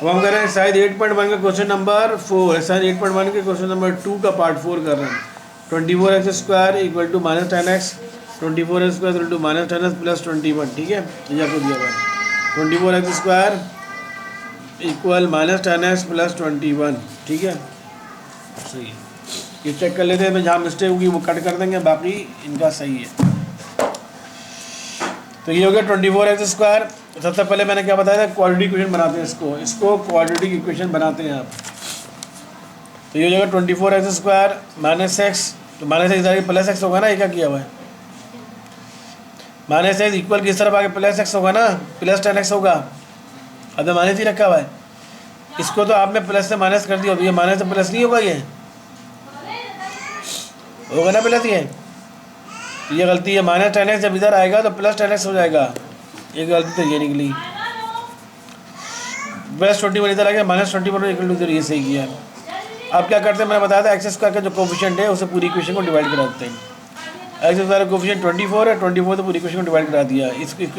अब हम कर रहे हैं एक्सरसाइज 8.1 का क्वेश्चन नंबर 4। एक्सरसाइज 8.1 के क्वेश्चन नंबर 2 का पार्ट 4 कर रहे हैं। 24x² equal to -10x, 24x² equal to -10x plus 21। ठीक है, ये आपको दिया हुआ है 24x² इक्वल -10x प्लस 21। ठीक है, सही है। ये चेक कर लेते हैं, मैं जहाँ मिस्टेक होगी वो कट कर देंगे, बाकी इनका सही है। तो ये हो गया 24x²। सबसे पहले मैंने क्या बताया था, क्वाड्रेटिक इक्वेशन बनाते हैं इसको क्वाड्रेटिक इक्वेशन बनाते हैं आप। तो ये हो जाएगा 24x² माइनस एक्स, तो माइनस एक्स आगे प्लस एक्स होगा ना, ये क्या किया हुआ है माइनस एक्स इक्वल किस तरफ आगे प्लस एक्स होगा ना, प्लस 10x होगा। अब तो माइनस ही रखा हुआ है, इसको तो आपने प्लस से माइनस कर दिया, ये माइनस से प्लस नहीं होगा, ये होगा ना प्लस। ये गलती है, -10x जब इधर आएगा तो प्लस 10x हो जाएगा, ये गलती तो ये निकली। प्लस 21 इधर आ गया, -21 इक्वल टू, ये सही किया। अब क्या करते हैं, मैंने बताया था x² का जो कोफिशिएंट है उसे पूरी इक्वेशन को डिवाइड करा देते हैं। x² का कोफिशिएंट 24 है, 24 तो पूरी इक्वेशन को डिवाइड करा दिया।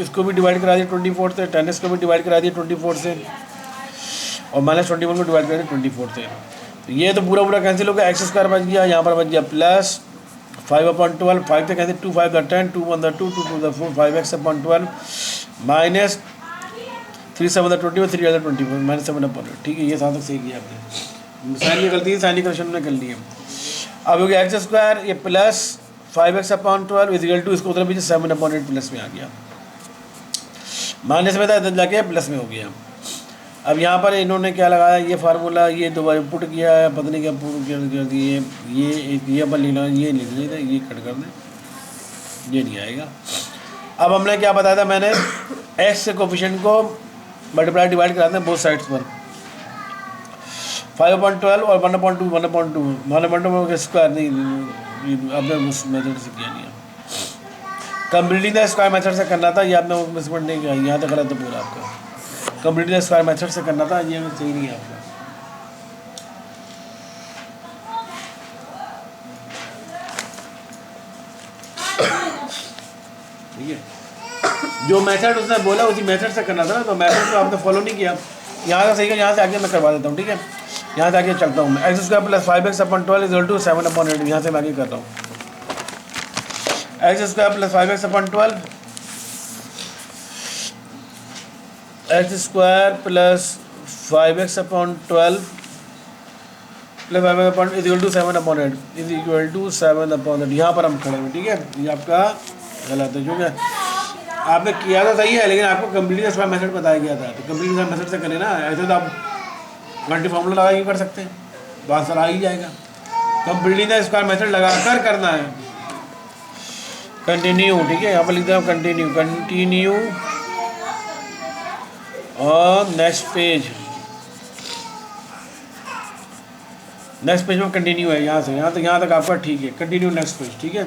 इसको भी डिवाइड करा दिया 24 से, 10x को भी डिवाइड करा दिया 24 से, और -21 को डिवाइड करा दिया 24 से। तो ये तो पूरा कैंसिल हो गया, x² बच गया, यहाँ पर बच गया प्लस 5/12, 5 से कैसे 2 5 10, 2 1 2 2 2 4, 5x/12 माइनस 3 7 20, 3 24 -7/8। ठीक है, ये साथ तक सही किया आपने, साइन की गलती है, साइन की करेक्शन में कर ली है। अब हो गया x², ये plus 5x/12 is equal to, इसको उधर भी 7/8 प्लस में आ गया, माइनस में था इधर जाके प्लस में हो गया। अब यहाँ पर इन्होंने क्या लगाया, ये फार्मूला ये दोबारा पुट किया है, पता नहीं क्या पुट कर दिए, ये अपन लेना, ये लिख लेते, ये कट कर दें, ये नहीं आएगा। अब हमने क्या बताया था, मैंने x के कोफिशिएंट को मल्टीप्लाई डिवाइड कराते हैं बोथ साइड्स पर, 5/12 और 1/2 1/2 स्क्वायर नहीं, आपने उस मेथड से किया नहीं, कंप्लीटिंग द स्क्वायर मेथड से करना था, ये आपने मिसमेंट नहीं किया, यहाँ तक गलत है पूरा आपका, कंप्लीटिंग द स्क्वायर मेथड से करना था, ये सही नहीं है आपका। ठीक है, जो मेथड उसने बोला उसी मेथड से करना था ना, तो मेथड को आपने फॉलो नहीं किया। यहाँ से सही है, यहाँ से आगे मैं करवा देता हूँ। ठीक है, यहाँ से आगे चलता हूँ मैं, x² plus 5x/12 equal to 7/8, यहाँ से मैं आगे कर रहा हूँ। x² plus 5x/12, x² plus 5x/12 plus 5x/12 is equal to 7/8, is equal to 7/8। यहाँ पर हम खड़े हैं। ठीक है, ये आपका गलत है, क्योंकि आपने किया तो सही है, लेकिन आपको कंप्लीट स्क्वायर मेथड बताया गया था, तो कंप्लीट स्क्वायर मेथड से करें ना, ऐसे तो आप घंटे फॉर्मूला लगा के कर सकते हैं, बात सर आ ही जाएगा। कंप्लीट स्क्वायर मेथड लगा कर करना है, कंटिन्यू। ठीक है, यहाँ पर लिखते हैं कंटिन्यू और नेक्स्ट पेज में कंटिन्यू है, यहाँ से यहाँ तक आपका ठीक है, कंटिन्यू नेक्स्ट पेज। ठीक है,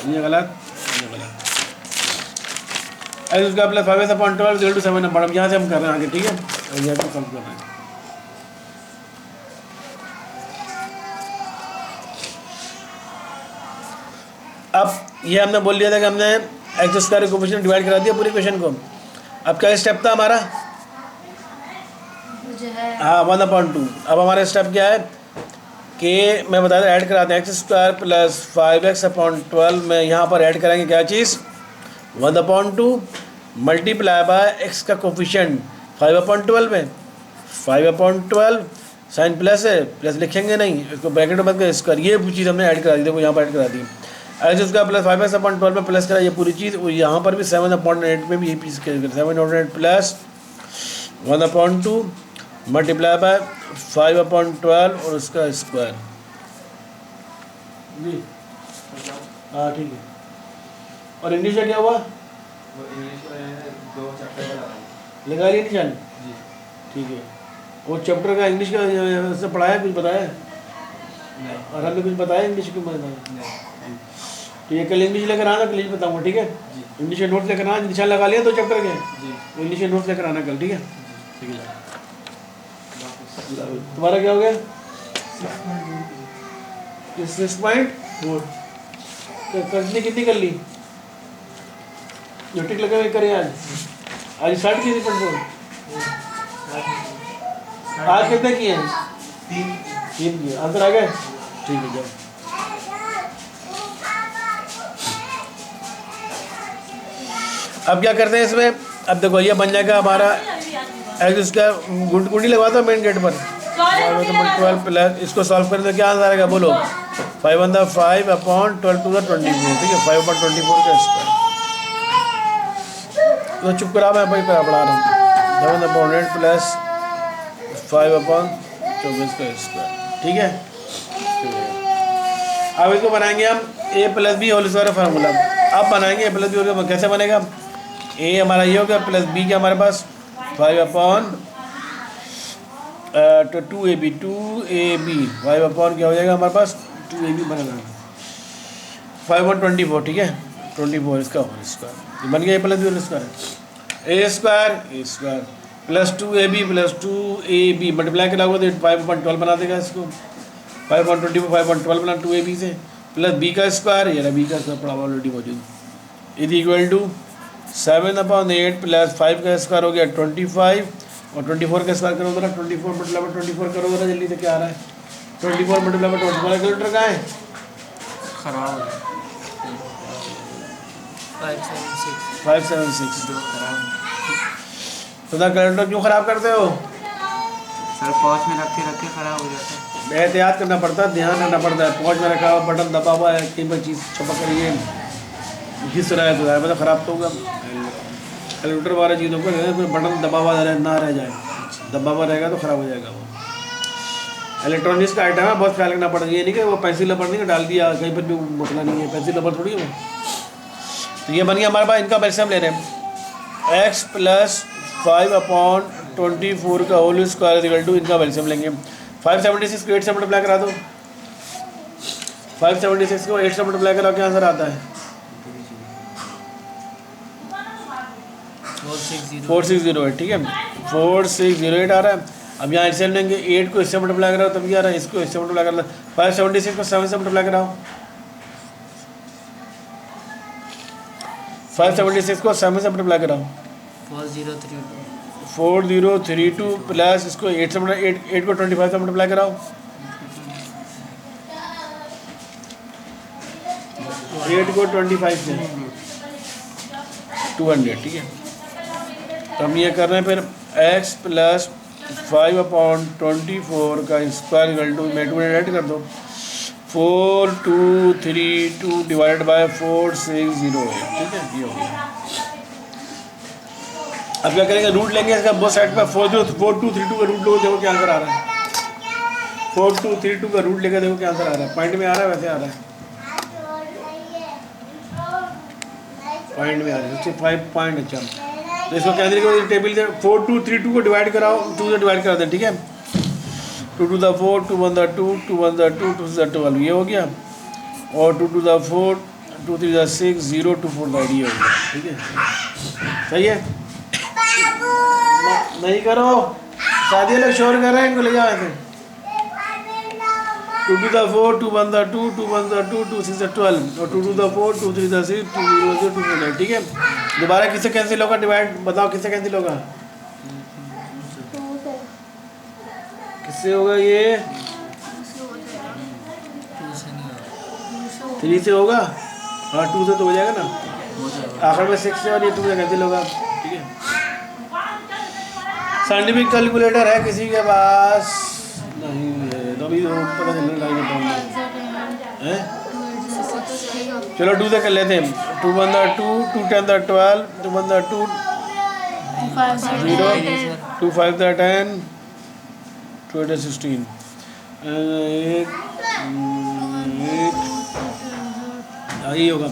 ये गलत, ये गलत। x² plus 5x/12 equal to 7/8, यहाँ से हम कर रहे हैं आगे। ठीक है, और यहाँ से सॉल्व कर रहे हैं। अब ये हमने बोल दिया था कि हमने x² कोफिशिएंट डिवाइड करा दिया पूरी इक्वेशन को। अब क्या स्टेप था हमारा, हाँ 1/2। अब हमारा स्टेप क्या है कि मैं बता ऐड कराते हैं, x² प्लस 5x/12 में यहाँ पर ऐड करेंगे क्या चीज़, 1/2 मल्टीप्लाई बाय x का कोफिशिएंट 5/12 में, 5/12 साइन प्लस है, प्लस लिखेंगे नहीं, इसको ब्रैकेट में बंद कर स्क्वायर, ये चीज़ हमने ऐड करा दी, देखो यहाँ पर ऐड करा दी। x² प्लस 5x/12 में प्लस करा ये पूरी चीज़, और यहाँ पर भी 7/8 में भी यही चीज़ करेंगे, 7/8 प्लस 1/2 मल्टीप्लाई बाय 5/12 और उसका स्क्वायर। जी हाँ ठीक है, और इंग्लिश का क्या हुआ, लगा लिया निशान। ठीक है, वो चैप्टर का इंग्लिश का से पढ़ाया, कुछ बताया और हमने कुछ बताया इंग्लिश के बारे में। तो ये कल इंग्लिश लेकर आना, कल बताऊँगा। ठीक है, इंग्लिश के नोट्स लेकर आना, निशान लगा लिया तो चैप्टर के, इंग्लिश के नोट्स लेकर आना कल। ठीक है, ठीक है। तुम्हारा क्या हो गया, 6.4 कितनी कर ली, जो टिक लगे हुए करें आज स्टार्ट की 6.4 आज कितने किए हैं? 3 किए। आंसर आ गए? ठीक है जाओ। अब क्या करते हैं इसमें? अब देखो ये बन जाएगा हमारा एक्स स्क्वायर, गुंडी लगवा दो मेन गेट पर। 12 प्लस इसको सॉल्व करें तो क्या आंसर आएगा बोलो? 5 अपॉन 12 टू द 24, ठीक है 5/24 का स्क्वायर। तो चुप करा, मैं भाई पढ़ा रहा हूँ। 7/8 प्लस 5/24 का स्क्वायर, ठीक है। अब इसको बनाएंगे हम a plus B whole square formula. अब बनाएंगे a प्लस बी होल, कैसे बनेगा? a हमारा ये हो गया प्लस b क्या हमारे पास 5/2ab 5 क्या हो जाएगा हमारे पास 2ab बनेगा 5/24, ठीक है 24 इसका होल स्क्वायर बन गया a plus B whole square. a square plus 2ab plus 2ab multiply करा तो 5/12 बना देगा इसको। 5/24 5/12 बना 2ab से प्लस b का स्क्वायर, ये b का स्क्वायर पड़ा ऑलरेडी मौजूद इज इक्वल टू 7/8 प्लस 5 का स्क्वायर हो गया 25 और 24 का स्क्वायर करो जरा 24 मल्टीप्लाई 24 करो जरा जल्दी से क्या आ रहा है 24 मल्टीप्लाई 24 कैलकुलेटर कहाँ है? खराब 576 तो कैलकुलेटर क्यों ख़राब करते हो? सर पॉच में रखे रखे ख़राब हो जाता है। एहतियात करना पड़ता है, ध्यान रखना पड़ता है। पहुँच में रखा हुआ बटन दबा हुआ है, कहीं पर चीज़ छपक रही है, घिस रहा है तो यार मतलब ख़राब तो होगा। कैलकुलेटर वाला चीज़ों को कोई बटन दबा हुआ ना रह जाए, दबा हुआ रहेगा तो ख़राब हो जाएगा वो। इलेक्ट्रॉनिक्स का आइटम है, बहुत ख्याल रखना पड़ेगा। ये नहीं कि वो पेंसिल रबर नहीं डाल दिया कहीं पर भी मसला नहीं है, पेंसिल रबर थोड़ी है वो। तो ये बन गया हमारे पास, इनका वैसे हम ले रहे हैं x प्लस 5/24 का होल स्क्वायर इक्वल टू इनका वैल्यूम लेंगे 576 को 8 से मल्टीप्लाई करा दो। 576 को 8 से मल्टीप्लाई करा क्या आंसर आता है? 4608, ठीक है 4608 आ रहा है। अब यहाँ एलसीएम लेंगे 8 को इससे मल्टीप्लाई कराओ तब क्या आ रहा है, इसको इससे मल्टीप्लाई कर लो 576 को 7 से मल्टीप्लाई कराओ 576 को 7 से मल्टीप्लाई कराओ 4032 प्लस इसको 8 से 8 को 25 से मल्टीप्लाई कराओ 8 को 25 से 200, ठीक है। तो हम ये कर रहे हैं फिर x प्लस 5/24 का स्क्वायर इक्वल टू में 2 ऐड कर दो 4232 डिवाइडेड बाय 4608, ठीक है ये हो गया। अब क्या करेंगे, रूट लेंगे इसका बोथ साइड पर 4232 का रूट लो, देखो क्या आंसर आ रहा है 4232 का रूट लेकर देखो क्या आंसर आ रहा है। पॉइंट में आ रहा है, वैसे आ रहा है पॉइंट में आ रहा है 65 पॉइंट। अच्छा तो इसको कैंसिल करो, टेबल से 4232 को डिवाइड कराओ 2 से डिवाइड करा दें, ठीक है 2 to the 4 2 1 the 2 2 1 the 2 2 the 12 ये हो गया और 2 to the 4 2 3 the 6 0 2 4 the 8 ये हो गया, ठीक है सही है। नहीं करो, शादी लोग शोर कर रहे हैं, इनको ले जाओ ऐसे 2 to the 4 2 1 the 2 2 1 the 2 2 6 the 12 और 2 to the 4 2 3 the 6 2 0 2 4 the 8, ठीक है। दोबारा किससे कैंसिल होगा डिवाइड, बताओ किससे कैंसिल होगा, किससे होगा ये 3 से होगा, हाँ 2 से तो हो जाएगा ना, आखिर में 6 से और ये 2 से कैंसिल होगा, ठीक है। साइंटिफिक कैलकुलेटर है किसी के पास? नहीं है, तो अभी पता चलने लगेगा है। चलो 2 से कर लेते हैं 2 1 the 2 2 10 the 12 2 1 the 2 0 2 5 the 10 2 8 16 यही होगा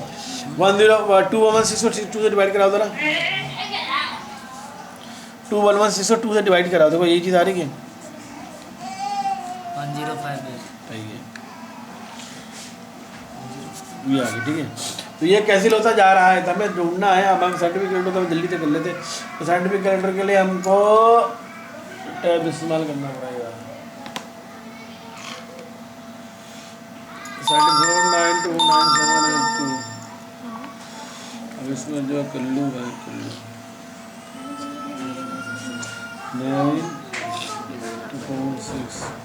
1 0 2 1 6 को 2 से डिवाइड कराओ जरा 2 1 1 6 को 2 से डिवाइड कराओ, देखो यही चीज़ आ रही है 1058 ये आ गई, ठीक है। तो ये कैंसिल होता जा रहा है, हमें ढूंढना है। अब हम साइंटिफिक कैलेंडर तो हम जल्दी से कर लेते, तो साइंटिफिक कैलेंडर के लिए हमको टैब इस्तेमाल करना पड़ेगा। साइंटिफिक 4929782 अब इसमें जो कर लूँ भाई कर लूँ 9 2.6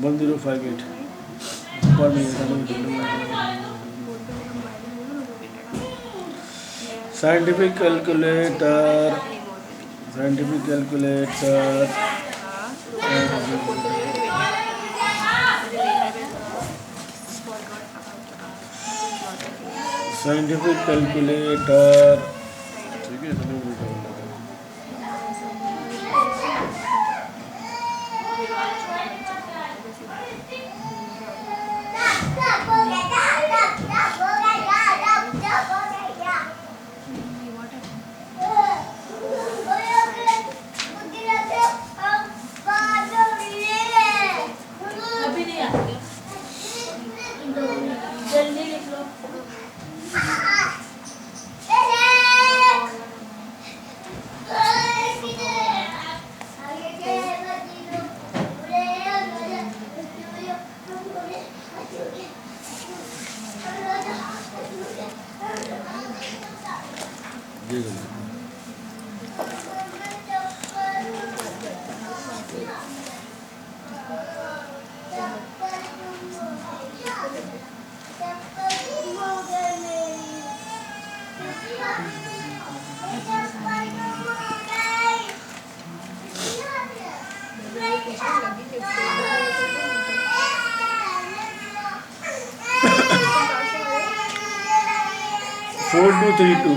1058 पर scientific calculator ठीक है जल्दी लिख लो। Four two three two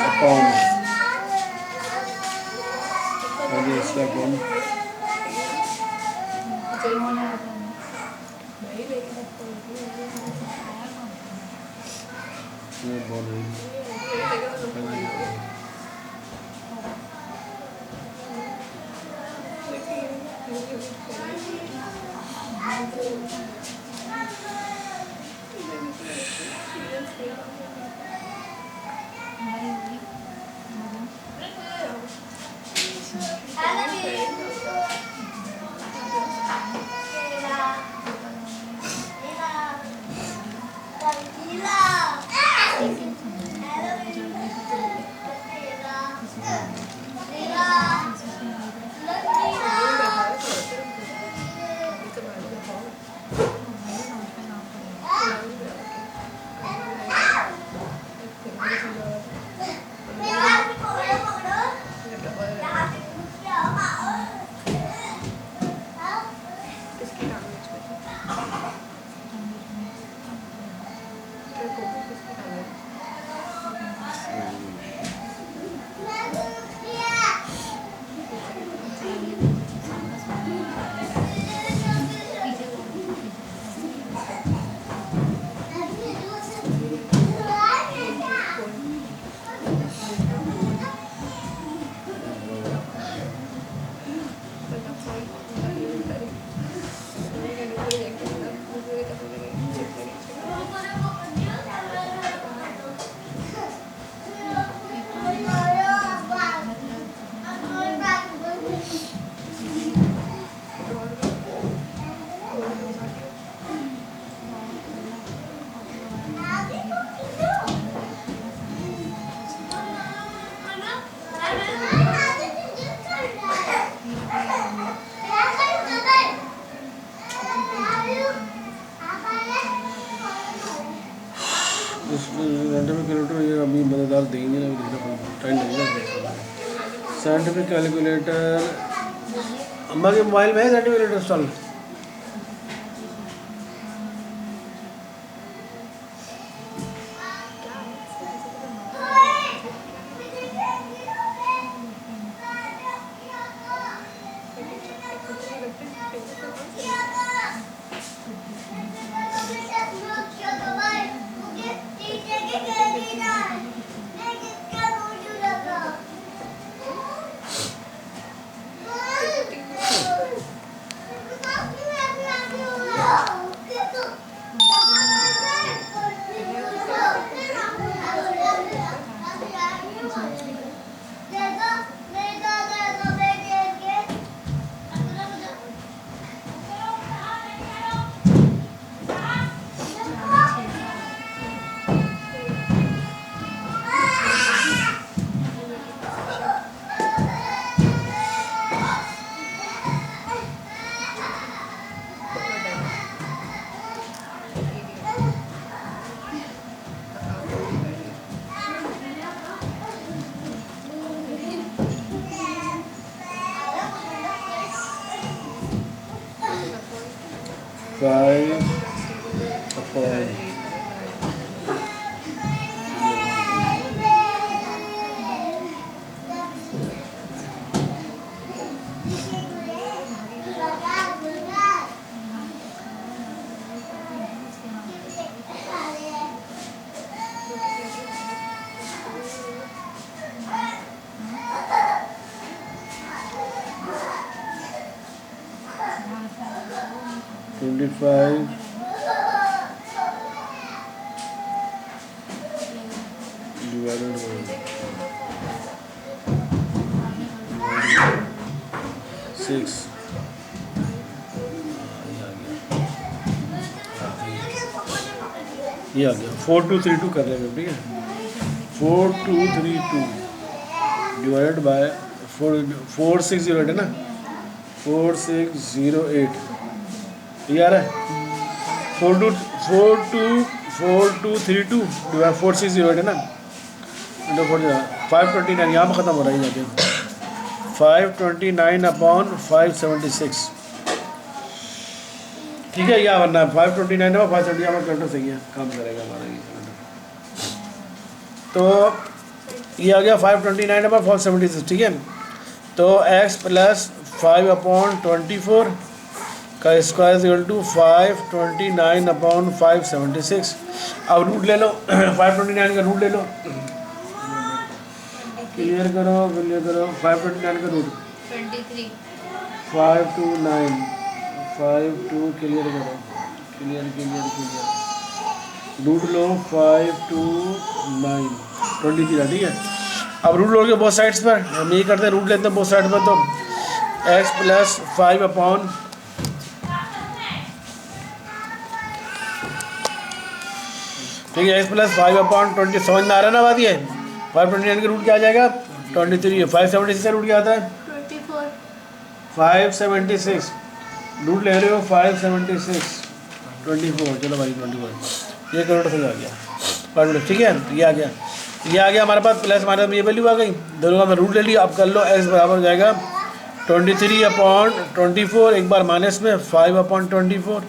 upon इसका अपॉन कैलकुलेटर ये अभी मददगार देंगे ना, लिखना टाइम लगेगा। साइंटिफिक कैलकुलेटर अम्मा के मोबाइल में है scientific calculator install? 5 upon $25 divided by 6 ये आ गया 4232 कर रहे हैं ठीक है 4232 डिवाइडेड बाय 4608 है ना 4608 ये आ रहा है 4232 डिवाइड 4608 है ना 529 यहाँ पर ख़त्म हो रहा है जाके 529 अपॉन 576 ठीक है या वरना 529 है 570 हमारा कैलकुलेटर सही है काम करेगा हमारा ये तो ये आ गया 529 अपॉन 576 ठीक है तो x प्लस 5 अपॉन 24 का स्क्वायर इक्वल टू 529 अपॉन 576 अब रूट ले लो 529 का रूट ले लो क्लियर करो 529 का रूट 23 529 क्लियर करो क्लियर रूट लो 529 23 ठीक है अब रूट लोगे बोथ साइड्स पर हम यही करते हैं रूट लेते हैं बोथ साइड पर तो x प्लस 5 अपॉन ठीक है x प्लस 5 अपॉन 20 समझ में आ रहा है ना बात ये 529 का रूट क्या आ जाएगा 23 576 का रूट क्या आता है 576 रूट ले रहे हो 576 24 चलो भाई 24 ये करोड़ से आ गया ठीक है ये आ गया हमारे पास प्लस माइनस में ये वैल्यू आ गई दोनों का मैं रूट ले लिया अब कर लो x बराबर हो जाएगा 23 अपॉन 24 एक बार माइनस में 5 अपॉन 24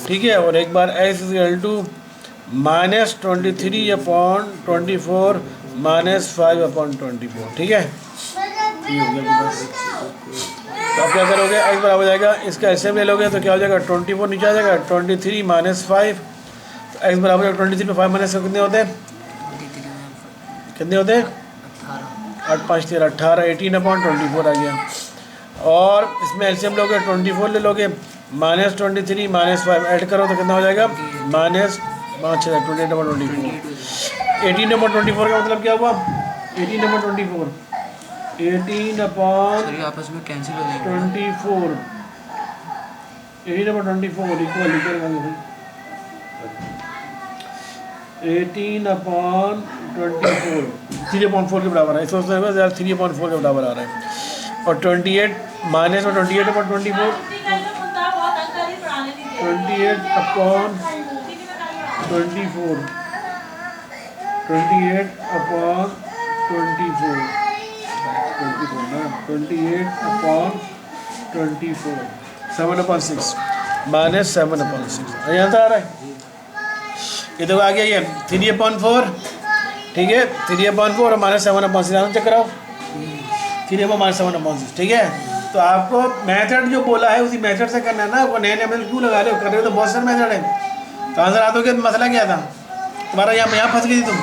ठीक है और एक बार x equal to minus 23 upon 24 minus 5 upon 24 ठीक है ये हो गया बस तो आप क्या करोगे x बराबर हो जाएगा इसका ऐसे ले लोगे तो क्या हो जाएगा 24 नीचे आ जाएगा 23 माइनस 5 तो x बराबर 23 पे 5 माइनस कितने होते हैं 8 5 13 18 18 अपॉन 24 आ गया और इसमें एलसीएम लोगे 24 ले लोगे माइनस 23 माइनस 5 ऐड करो तो कितना हो जाएगा माइनस 5 28 अपॉन 24 18 अपॉन 24 का मतलब क्या हुआ 18 अपॉन 24 18 अपॉन आपस में कैंसिल हो जाएंगे 24 18 अपॉन 24 इक्वल 18 अपॉन 24 3/4 के बराबर है इसको 3/4 के बराबर आ रहा है और 28 माइनस में 28 अपॉन 24 28 अपॉन 24 28 अपॉन 24 ना 28 अपॉन 24 7/6 माइनस 7/6 यहाँ से आ रहा है ये तो आ गया ये 3/4 ठीक है 3/4 और माइनस 7/6 चेक कराओ 3 माइनस 7/6 ठीक है तो आपको मेथड जो बोला है उसी मेथड से करना है ना वो नए मेथड क्यों लगा रहे हो कर रहे हो तो बहुत सारे मेथड है तो आंसर आता हो कि मसला क्या था तुम्हारा यहाँ फंस गई थी तुम